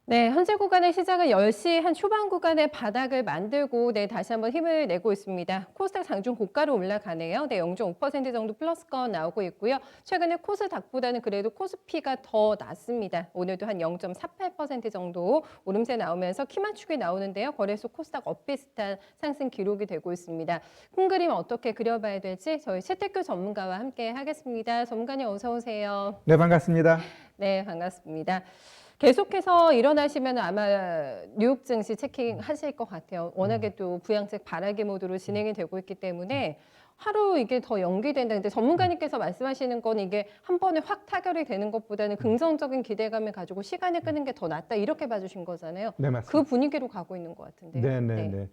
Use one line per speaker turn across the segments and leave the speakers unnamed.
네, 현재 구간의 시장은 10시 한 초반 구간의 바닥을 만들고 다시 한번 힘을 내고 있습니다. 코스닥 장중 고가로 올라가네요. 0.5% 정도 플러스권 나오고 있고요. 최근에 코스닥보다는 그래도 코스피가 더 낮습니다. 오늘도 한 0.48% 정도 오름세 나오면서 키맞추기 나오는데요. 거래소 코스닥 엇비슷한 상승 기록이 되고 있습니다. 큰 그림 어떻게 그려봐야 될지 저희 최태규 전문가와 함께 하겠습니다. 전문가님 어서 오세요.
네, 반갑습니다.
네, 반갑습니다. 계속해서 일어나시면 아마 뉴욕 증시 체킹하실 것 같아요. 워낙에 또 부양책 바라기 모드로 진행이 되고 있기 때문에 하루 이게 더 연기된다. 근데 전문가님께서 말씀하시는 건 이게 한 번에 확 타결이 되는 것보다는 긍정적인 기대감을 가지고 시간을 끄는 게 더 낫다. 이렇게 봐주신 거잖아요.
네,
그
맞습니다.
분위기로 가고 있는 것 같은데요.
네, 네,
네.
네.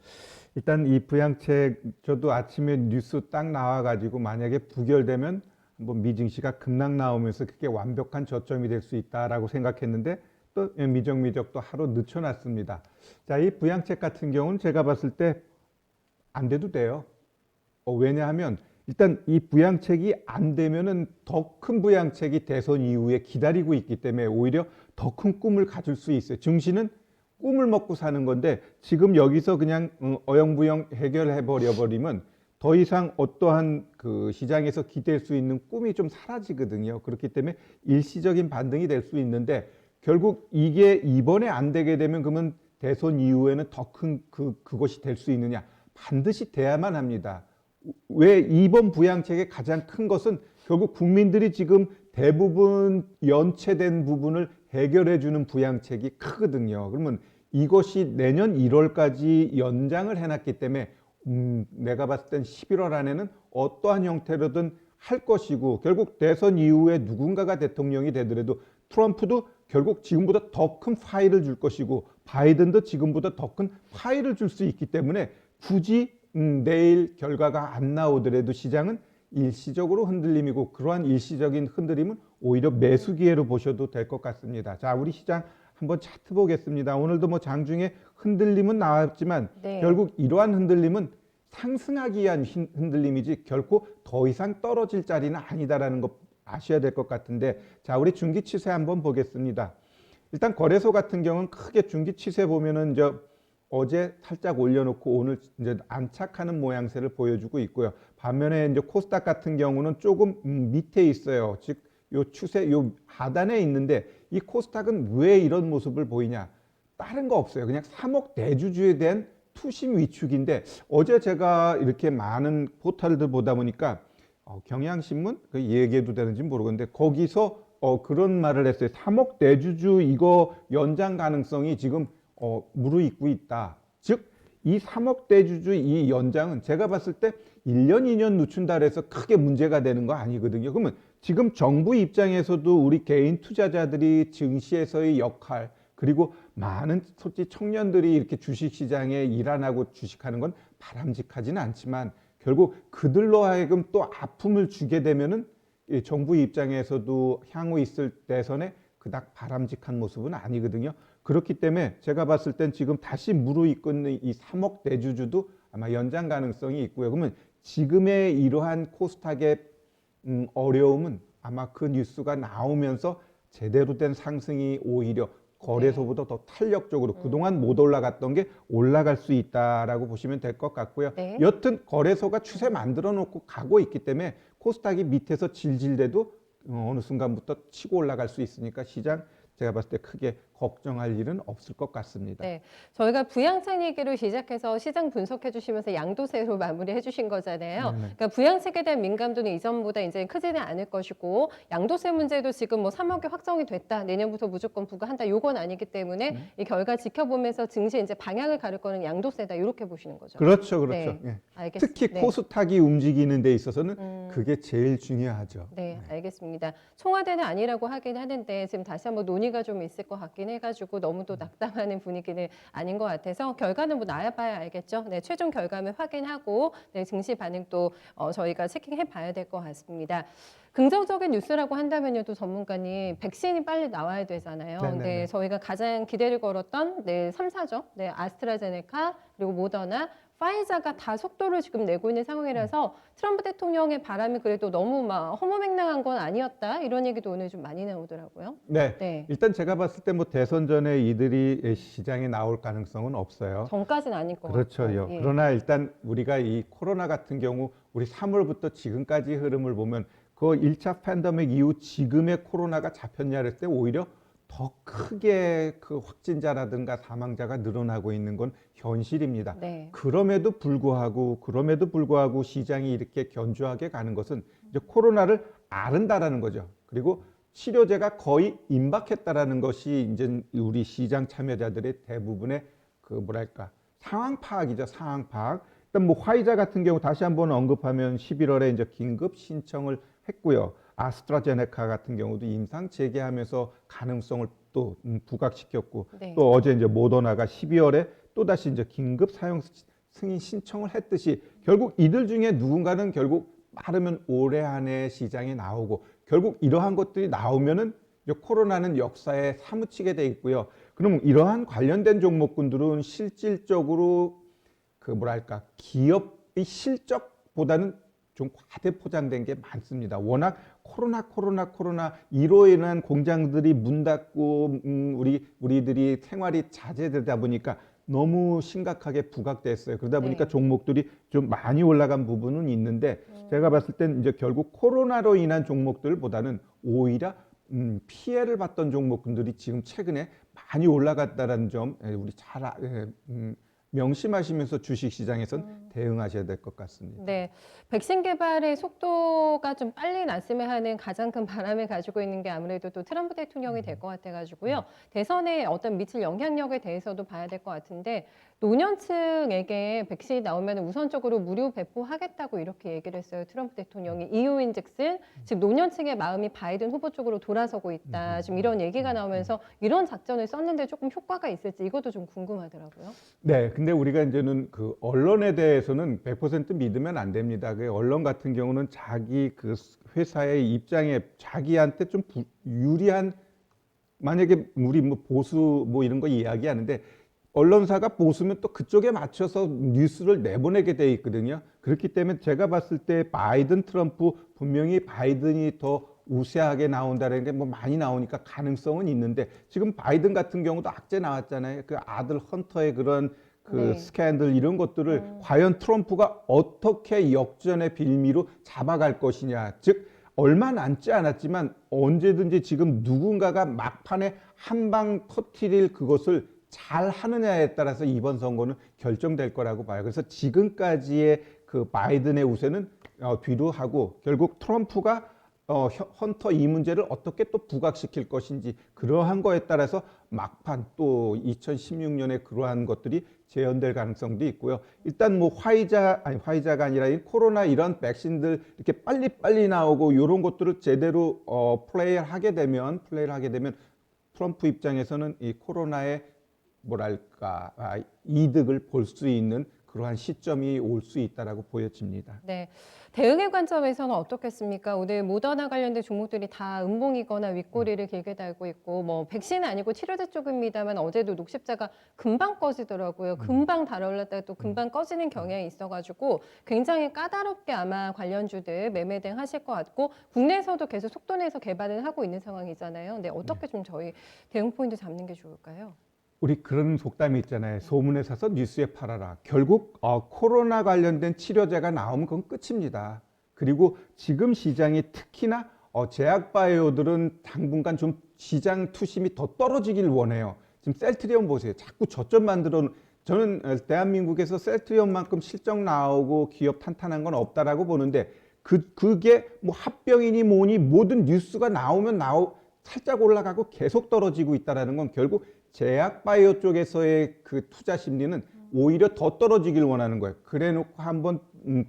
일단 이 부양책 저도 아침에 뉴스 딱 나와가지고 만약에 부결되면 한번 미증시가 급락 나오면서 그게 완벽한 저점이 될 수 있다라고 생각했는데 또 미적미적 또 하루 늦춰놨습니다. 자, 이 부양책 같은 경우는 제가 봤을 때 안 돼도 돼요. 왜냐하면 일단 이 부양책이 안 되면은 더 큰 부양책이 대선 이후에 기다리고 있기 때문에 오히려 더 큰 꿈을 가질 수 있어요. 증시는 꿈을 먹고 사는 건데 지금 여기서 그냥 어영부영 해결해 버려 버리면 더 이상 어떠한 그 시장에서 기댈 수 있는 꿈이 좀 사라지거든요. 그렇기 때문에 일시적인 반등이 될 수 있는데 결국 이게 이번에 안 되게 되면 그러면 대선 이후에는 더 큰 그것이 될 수 있느냐? 반드시 돼야만 합니다. 왜 이번 부양책의 가장 큰 것은 결국 국민들이 지금 대부분 연체된 부분을 해결해 주는 부양책이 크거든요. 그러면 이것이 내년 1월까지 연장을 해놨기 때문에 내가 봤을 땐 11월 안에는 어떠한 형태로든 할 것이고 결국 대선 이후에 누군가가 대통령이 되더라도 트럼프도 결국 지금보다 더 큰 파일을 줄 것이고 바이든도 지금보다 더 큰 파일을 줄 수 있기 때문에 굳이 내일 결과가 안 나오더라도 시장은 일시적으로 흔들림이고 그러한 일시적인 흔들림은 오히려 매수 기회로 보셔도 될 것 같습니다. 자, 우리 시장 한번 차트 보겠습니다. 오늘도 뭐 장중에 흔들림은 나왔지만
네.
결국 이러한 흔들림은 상승하기 위한 흔들림이지 결코 더 이상 떨어질 자리는 아니다라는 거 아셔야 될 것 같은데 자, 우리 중기 추세 한번 보겠습니다. 일단 거래소 같은 경우는 크게 중기 추세 보면은 어제 살짝 올려놓고 오늘 이제 안착하는 모양새를 보여주고 있고요. 반면에 이제 코스닥 같은 경우는 조금 밑에 있어요. 즉, 요 추세, 요 하단에 있는데 이 코스닥은 왜 이런 모습을 보이냐? 다른 거 없어요. 그냥 3억 대주주에 대한 투심 위축인데 어제 제가 이렇게 많은 포털들 보다 보니까 경향신문 그 얘기해도 되는지 모르겠는데 거기서 그런 말을 했어요. 3억 대주주 이거 연장 가능성이 지금 무르익고 있다. 즉, 이 3억 대주주 이 연장은 제가 봤을 때 1년, 2년 늦춘다 해서 크게 문제가 되는 거 아니거든요. 그러면 지금 정부 입장에서도 우리 개인 투자자들이 증시에서의 역할, 그리고 많은 솔직히 청년들이 이렇게 주식시장에 일 안 하고 주식하는 건 바람직하지는 않지만 결국 그들로 하여금 또 아픔을 주게 되면은 이 정부 입장에서도 향후 있을 대선에 그닥 바람직한 모습은 아니거든요. 그렇기 때문에 제가 봤을 땐 지금 다시 무르익고 있는 이 3억 대주주도 아마 연장 가능성이 있고요. 그러면 지금의 이러한 코스닥의 어려움은 아마 그 뉴스가 나오면서 제대로 된 상승이 오히려 거래소보다 더 탄력적으로 그동안 못 올라갔던 게 올라갈 수 있다라고 보시면 될 것 같고요.
네.
여튼 거래소가 추세 만들어 놓고 가고 있기 때문에 코스닥이 밑에서 질질대도 어느 순간부터 치고 올라갈 수 있으니까 시장 제가 봤을 때 크게 걱정할 일은 없을 것 같습니다.
네, 저희가 부양책 얘기로 시작해서 시장 분석해 주시면서 양도세로 마무리해 주신 거잖아요.
네네.
그러니까 부양책에 대한 민감도는 이전보다 이제 크지는 않을 것이고 양도세 문제도 지금 뭐 3억이 확정이 됐다. 내년부터 무조건 부과한다. 요건 아니기 때문에 이 결과 지켜보면서 증시 이제 방향을 가를 거는 양도세다. 이렇게 보시는 거죠.
그렇죠, 그렇죠.
네,
예.
알겠습니다.
특히
네.
코스닥이 움직이는 데 있어서는 그게 제일 중요하죠.
네, 알겠습니다. 청와대는 아니라고 하긴 하는데 지금 다시 한번 논의가 좀 있을 것 같긴 해가지고 너무 또 낙담하는 분위기는 아닌 것 같아서 결과는 뭐 나와봐야 알겠죠. 네, 최종 결과를 확인하고 네, 증시 반응도 저희가 체킹해 봐야 될 것 같습니다. 긍정적인 뉴스라고 한다면요, 또 전문가님 백신이 빨리 나와야 되잖아요.
네네네.
근데 저희가 가장 기대를 걸었던 네, 3사죠. 네, 아스트라제네카 그리고 모더나 화이자가 다 속도를 지금 내고 있는 상황이라서 트럼프 대통령의 바람이 그래도 너무 막 허무맹랑한 건 아니었다 이런 얘기도 오늘 좀 많이 나오더라고요.
네.
네.
일단 제가 봤을 때 뭐 대선 전에 이들이 시장에 나올 가능성은 없어요.
전까지는 아닐 것
그렇죠.
같고. 예.
그러나 일단 우리가 이 코로나 같은 경우 우리 3월부터 지금까지 흐름을 보면 그 1차 팬데믹 이후 지금의 코로나가 잡혔냐 그랬을 때 오히려 더 크게 그 확진자라든가 사망자가 늘어나고 있는 건 현실입니다.
네.
그럼에도 불구하고 시장이 이렇게 견조하게 가는 것은 이제 코로나를 앓는다라는 거죠. 그리고 치료제가 거의 임박했다라는 것이 이제 우리 시장 참여자들의 대부분의 그 뭐랄까 상황 파악이죠. 상황 파악. 일단 뭐 화이자 같은 경우 다시 한번 언급하면 11월에 이제 긴급 신청을 했고요. 아스트라제네카 같은 경우도 임상 재개하면서 가능성을 또 부각시켰고
네.
또 어제 이제 모더나가 12월에 또 다시 이제 긴급 사용 승인 신청을 했듯이 결국 이들 중에 누군가는 결국 빠르면 올해 안에 시장에 나오고 결국 이러한 것들이 나오면은 이제 코로나는 역사에 사무치게 돼 있고요. 그럼 이러한 관련된 종목군들은 실질적으로 그 뭐랄까 기업의 실적보다는 좀 과대 포장된 게 많습니다. 워낙 코로나 이로 인한 공장들이 문 닫고 우리들이 생활이 자제되다 보니까 너무 심각하게 부각됐어요. 그러다 보니까
네.
종목들이 좀 많이 올라간 부분은 있는데 제가 봤을 땐 이제 결국 코로나로 인한 종목들보다는 오히려 피해를 봤던 종목들이 지금 최근에 많이 올라갔다는 점 우리 잘 명심하시면서 주식시장에선 대응하셔야 될 것 같습니다.
네, 백신 개발의 속도가 좀 빨리 났으면 하는 가장 큰 바람을 가지고 있는 게 아무래도 또 트럼프 대통령이 될 것 같아가지고요. 대선에 어떤 미칠 영향력에 대해서도 봐야 될 것 같은데 노년층에게 백신이 나오면 우선적으로 무료 배포하겠다고 이렇게 얘기를 했어요. 트럼프 대통령이 이유인즉슨 지금 노년층의 마음이 바이든 후보 쪽으로 돌아서고 있다. 지금 이런 얘기가 나오면서 이런 작전을 썼는데 조금 효과가 있을지 이것도 좀 궁금하더라고요.
네, 근데 우리가 이제는 그 언론에 대해서는 100% 믿으면 안 됩니다. 그 언론 같은 경우는 자기 그 회사의 입장에 자기한테 좀 유리한 만약에 우리 뭐 보수 뭐 이런 거 이야기하는데 언론사가 보수면 또 그쪽에 맞춰서 뉴스를 내보내게 돼 있거든요. 그렇기 때문에 제가 봤을 때 바이든 트럼프 분명히 바이든이 더 우세하게 나온다는 게 뭐 많이 나오니까 가능성은 있는데 지금 바이든 같은 경우도 악재 나왔잖아요. 그 아들 헌터의 그런 그
네.
스캔들 이런 것들을 과연 트럼프가 어떻게 역전의 빌미로 잡아갈 것이냐. 즉 얼마 남지 않았지만 언제든지 지금 누군가가 막판에 한 방 터뜨릴 그것을 잘 하느냐에 따라서 이번 선거는 결정될 거라고 봐요. 그래서 지금까지의 그 바이든의 우세는 뒤로 하고 결국 트럼프가 헌터 이 문제를 어떻게 또 부각시킬 것인지 그러한 거에 따라서 막판 또 2016년에 그러한 것들이 재현될 가능성도 있고요. 일단 뭐 화이자가 아니라 이 코로나 이런 백신들 이렇게 빨리 나오고 이런 것들을 제대로 플레이를 하게 되면 트럼프 입장에서는 이 코로나의 뭐랄까 이득을 볼 수 있는 그러한 시점이 올 수 있다라고 보여집니다.
네, 대응의 관점에서는 어떻겠습니까? 오늘 모더나 관련된 종목들이 다 음봉이거나 윗꼬리를 길게 달고 있고 뭐 백신은 아니고 치료제 쪽입니다만 어제도 녹십자가 금방 꺼지더라고요. 금방 달아올랐다가 또 금방 꺼지는 경향이 있어가지고 굉장히 까다롭게 아마 관련주들 매매 대응하실 것 같고 국내에서도 계속 속도 내서 개발을 하고 있는 상황이잖아요. 근데 어떻게 좀 저희 대응 포인트 잡는 게 좋을까요?
우리 그런 속담이 있잖아요. 소문에 사서 뉴스에 팔아라. 결국 코로나 관련된 치료제가 나오면 그건 끝입니다. 그리고 지금 시장이 특히나 제약바이오들은 당분간 좀 시장 투심이 더 떨어지길 원해요. 지금 셀트리온 보세요. 자꾸 저점 만들어 저는 대한민국에서 셀트리온만큼 실적 나오고 기업 탄탄한 건 없다라고 보는데 그게 뭐 합병이니 뭐니 모든 뉴스가 나오면 살짝 올라가고 계속 떨어지고 있다라는 건 결국 제약바이오 쪽에서의 그 투자 심리는 오히려 더 떨어지길 원하는 거예요. 그래놓고 한번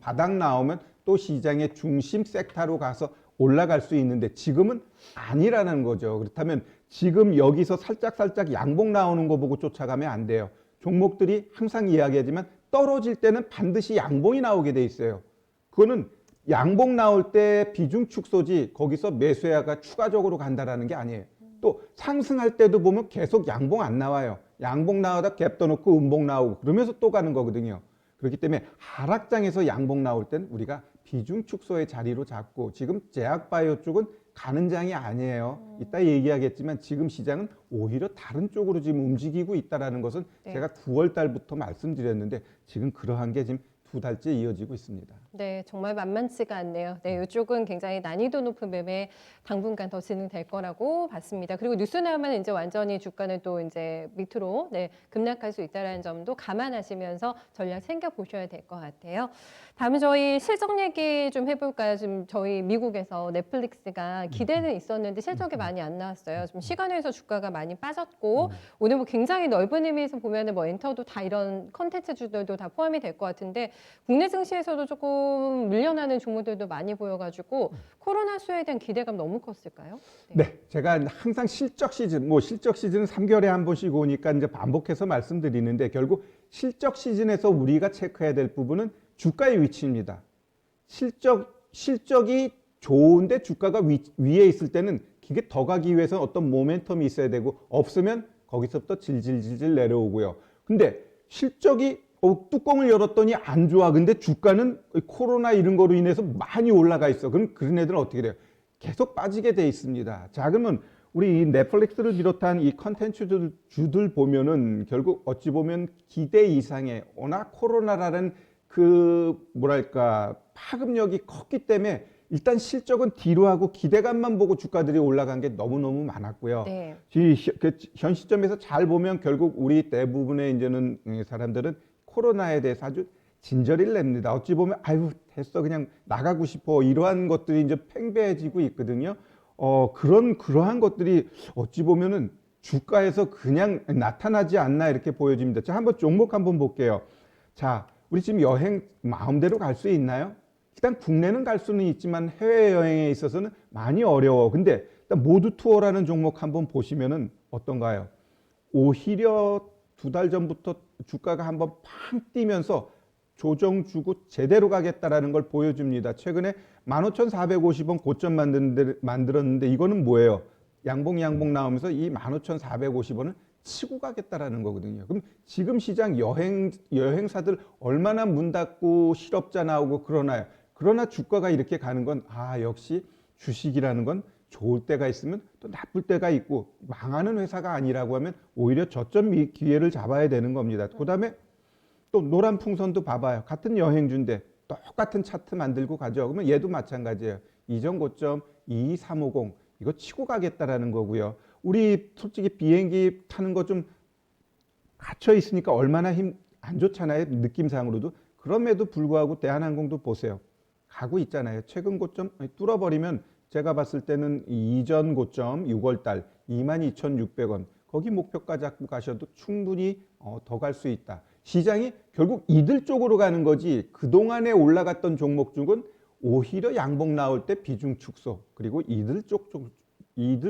바닥 나오면 또 시장의 중심 섹터로 가서 올라갈 수 있는데 지금은 아니라는 거죠. 그렇다면 지금 여기서 살짝 양봉 나오는 거 보고 쫓아가면 안 돼요. 종목들이 항상 이야기하지만 떨어질 때는 반드시 양봉이 나오게 돼 있어요. 그거는 양봉 나올 때 비중 축소지 거기서 매수해가 추가적으로 간다라는 게 아니에요. 또 상승할 때도 보면 계속 양봉 안 나와요. 양봉 나오다 갭 떠놓고 음봉 나오고 그러면서 또 가는 거거든요. 그렇기 때문에 하락장에서 양봉 나올 땐 우리가 비중 축소의 자리로 잡고 지금 제약바이오 쪽은 가는 장이 아니에요. 이따 얘기하겠지만 지금 시장은 오히려 다른 쪽으로 지금 움직이고 있다는 것은
네.
제가 9월 달부터 말씀드렸는데 지금 그러한 게 지금 2달째 이어지고 있습니다.
네, 정말 만만치가 않네요. 네, 이쪽은 굉장히 난이도 높은 매매 당분간 더 진행될 거라고 봤습니다. 그리고 뉴스 나오면 이제 완전히 주가는 또 이제 밑으로 급락할 수 있다는 점도 감안하시면서 전략 챙겨 보셔야 될 것 같아요. 다음은 저희 실적 얘기 좀 해볼까요? 지금 저희 미국에서 넷플릭스가 기대는 있었는데 실적이 많이 안 나왔어요. 좀 시간에서 주가가 많이 빠졌고 오늘 뭐 굉장히 넓은 의미에서 보면은 뭐 엔터도 다 이런 컨텐츠주들도 다 포함이 될 것 같은데 국내 증시에서도 조금 밀려나는 종목들도 많이 보여가지고 코로나 수혜에 대한 기대감 너무 컸을까요?
네, 제가 항상 실적 시즌은 3개월에 한 번씩 오니까 이제 반복해서 말씀드리는데 결국 실적 시즌에서 우리가 체크해야 될 부분은 주가의 위치입니다. 실적이 좋은데 주가가 위에 있을 때는 이게 더 가기 위해서는 어떤 모멘텀이 있어야 되고 없으면 거기서부터 질질질질 내려오고요. 근데 실적이 뚜껑을 열었더니 안 좋아. 근데 주가는 코로나 이런 거로 인해서 많이 올라가 있어. 그럼 그런 애들은 어떻게 돼요? 계속 빠지게 돼 있습니다. 자, 그러면 우리 이 넷플릭스를 비롯한 이 컨텐츠주들 보면은 결국 어찌 보면 기대 이상의 워낙 코로나라는 파급력이 컸기 때문에 일단 실적은 뒤로 하고 기대감만 보고 주가들이 올라간 게 너무너무 많았고요.
네.
현 시점에서 잘 보면 결국 우리 대부분의 이제는 사람들은 코로나에 대해서 아주 진저리를 냅니다. 어찌 보면 아유 됐어 그냥 나가고 싶어 이러한 것들이 이제 팽배해지고 있거든요. 그러한 것들이 어찌 보면은 주가에서 그냥 나타나지 않나 이렇게 보여집니다. 자, 한번 종목 한번 볼게요. 자, 우리 지금 여행 마음대로 갈 수 있나요? 일단 국내는 갈 수는 있지만 해외여행에 있어서는 많이 어려워. 근데 일단 모두 투어라는 종목 한번 보시면은 어떤가요? 오히려 2달 전부터 주가가 한번 팡 뛰면서 조정 주고 제대로 가겠다라는 걸 보여줍니다. 최근에 15,450원 고점 만들었는데 이거는 뭐예요? 양봉 나오면서 이 15,450원을 치고 가겠다라는 거거든요. 그럼 지금 시장 여행사들 얼마나 문 닫고 실업자 나오고 그러나 주가가 이렇게 가는 건 역시 주식이라는 건 좋을 때가 있으면 또 나쁠 때가 있고 망하는 회사가 아니라고 하면 오히려 저점 기회를 잡아야 되는 겁니다. 그다음에 또 노란 풍선도 봐봐요. 같은 여행주인데 똑같은 차트 만들고 가죠. 그러면 얘도 마찬가지예요. 이전 고점 22350 이거 치고 가겠다라는 거고요. 우리 솔직히 비행기 타는 거 좀 갇혀 있으니까 얼마나 힘 안 좋잖아요. 느낌상으로도. 그럼에도 불구하고 대한항공도 보세요. 가고 있잖아요. 최근 고점 뚫어버리면 제가 봤을 때는 이전 고점 6월 달 22,600원 거기 목표가 잡고 가셔도 충분히 더 갈 수 있다. 시장이 결국 이들 쪽으로 가는 거지 그동안에 올라갔던 종목 중은 오히려 양봉 나올 때 비중 축소 그리고 이들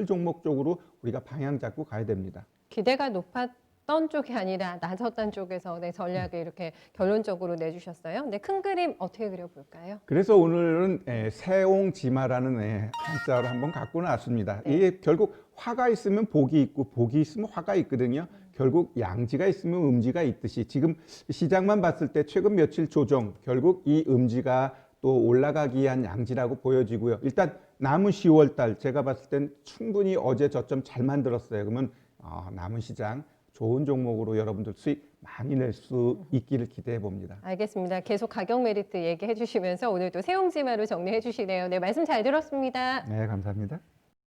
종목 쪽으로 우리가 방향 잡고 가야 됩니다.
기대가 높았던 쪽이 아니라 낮았던 쪽에서 전략을 이렇게 결론적으로 내주셨어요. 큰 그림 어떻게 그려볼까요?
그래서 오늘은 세옹지마라는 한자를 한번 갖고 나왔습니다.
네.
이게 결국 화가 있으면 복이 있고 복이 있으면 화가 있거든요. 결국 양지가 있으면 음지가 있듯이 지금 시장만 봤을 때 최근 며칠 조정 결국 이 음지가 또 올라가기 위한 양지라고 보여지고요. 일단 남은 10월 달 제가 봤을 땐 충분히 어제 저점 잘 만들었어요. 그러면 남은 시장 좋은 종목으로 여러분들 수익 많이 낼 수 있기를 기대해 봅니다.
알겠습니다. 계속 가격 메리트 얘기해 주시면서 오늘도 세용지마로 정리해 주시네요. 네, 말씀 잘 들었습니다.
네, 감사합니다.